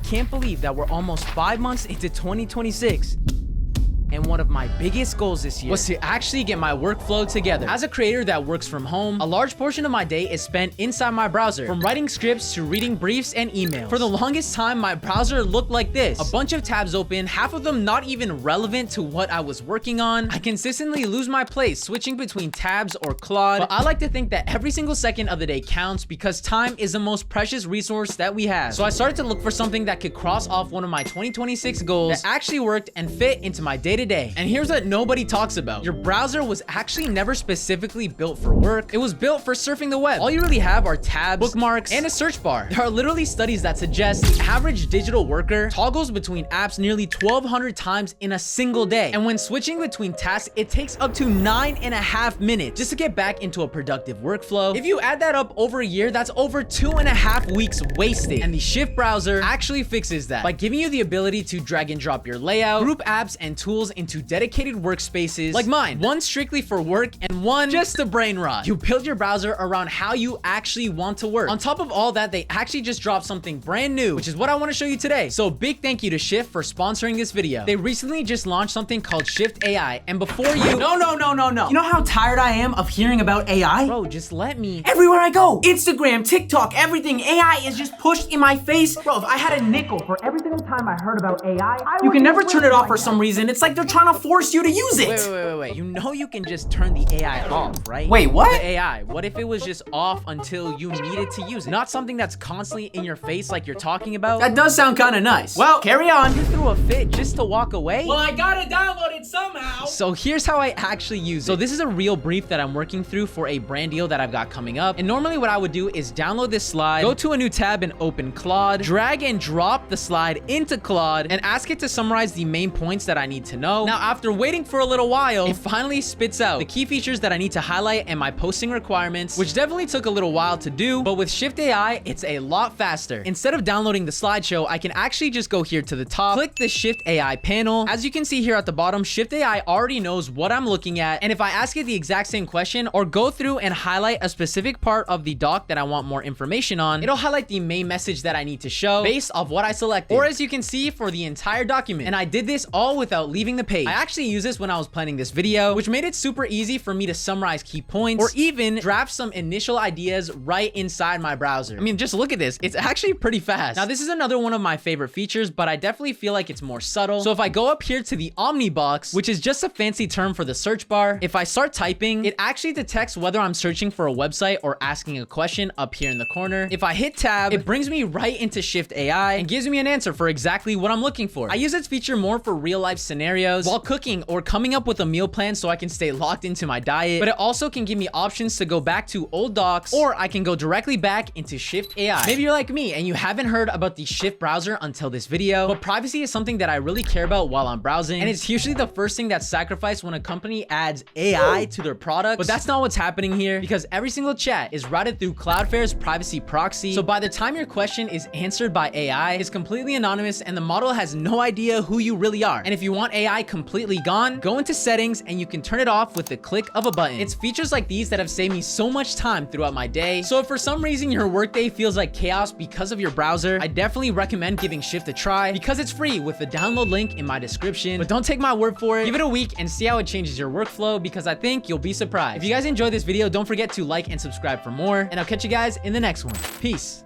can't believe that we're almost 5 months into 2026. And one of my biggest goals this year was to actually get my workflow together. As a creator that works from home, a large portion of my day is spent inside my browser, from writing scripts to reading briefs and emails. For the longest time, my browser looked like this. A bunch of tabs open, half of them not even relevant to what I was working on. I consistently lose my place switching between tabs or Claude, but I like to think that every single second of the day counts because time is the most precious resource that we have. So I started to look for something that could cross off one of my 2026 goals that actually worked and fit into my day-to-day. And here's what nobody talks about. Your browser was actually never specifically built for work. It was built for surfing the web. All you really have are tabs, bookmarks, and a search bar. There are literally studies that suggest the average digital worker toggles between apps nearly 1,200 times in a single day. And when switching between tasks, it takes up to 9.5 minutes just to get back into a productive workflow. If you add that up over a year, that's over 2.5 weeks wasted. And the Shift browser actually fixes that by giving you the ability to drag and drop your layout, group apps and tools into dedicated workspaces like mine, one strictly for work and one just to brain rot. You build your browser around how you actually want to work. On top of all that, they actually just dropped something brand new, which is what I want to show you today. So big thank you to Shift for sponsoring this video. They recently just launched something called Shift AI, and before you— No. You know how tired I am of hearing about AI? Bro, just let me— Everywhere I go, Instagram, TikTok, everything, AI is just pushed in my face. Bro, if I had a nickel for every single time I heard about AI, you can never turn it off for some reason. It's like they're trying to force you to use it. Wait. You know you can just turn the AI off, right? Wait, what? The AI. What if it was just off until you needed to use it? Not something that's constantly in your face like you're talking about. That does sound kind of nice. Well, carry on. You threw a fit just to walk away? Well, I gotta download it somehow. So here's how I actually use it. So this is a real brief that I'm working through for a brand deal that I've got coming up. And normally what I would do is download this slide, go to a new tab and open Claude, drag and drop the slide into Claude, and ask it to summarize the main points that I need to know. Now, after waiting for a little while, it finally spits out the key features that I need to highlight and my posting requirements, which definitely took a little while to do, but with Shift AI, it's a lot faster. Instead of downloading the slideshow, I can actually just go here to the top, click the Shift AI panel. As you can see here at the bottom, Shift AI already knows what I'm looking at, and if I ask it the exact same question or go through and highlight a specific part of the doc that I want more information on, it'll highlight the main message that I need to show based off what I selected, or as you can see, for the entire document. And I did this all without leaving the page. I actually used this when I was planning this video, which made it super easy for me to summarize key points or even draft some initial ideas right inside my browser. I mean, just look at this. It's actually pretty fast. Now, this is another one of my favorite features, but I definitely feel like it's more subtle. So if I go up here to the Omnibox, which is just a fancy term for the search bar, if I start typing, it actually detects whether I'm searching for a website or asking a question up here in the corner. If I hit tab, it brings me right into Shift AI and gives me an answer for exactly what I'm looking for. I use this feature more for real life scenarios while cooking or coming up with a meal plan so I can stay locked into my diet, but it also can give me options to go back to old docs, or I can go directly back into Shift AI. Maybe you're like me and you haven't heard about the Shift browser until this video, but privacy is something that I really care about while I'm browsing, and it's usually the first thing that's sacrificed when a company adds AI to their product. But that's not what's happening here, because every single chat is routed through Cloudflare's privacy proxy, so by the time your question is answered by AI, it's completely anonymous and the model has no idea who you really are. And if you want AI completely gone, go into settings and you can turn it off with the click of a button. It's features like these that have saved me so much time throughout my day. So if for some reason your workday feels like chaos because of your browser, I definitely recommend giving Shift a try because it's free with the download link in my description. But don't take my word for it. Give it a week and see how it changes your workflow, because I think you'll be surprised. If you guys enjoyed this video, don't forget to like and subscribe for more, and I'll catch you guys in the next one. Peace.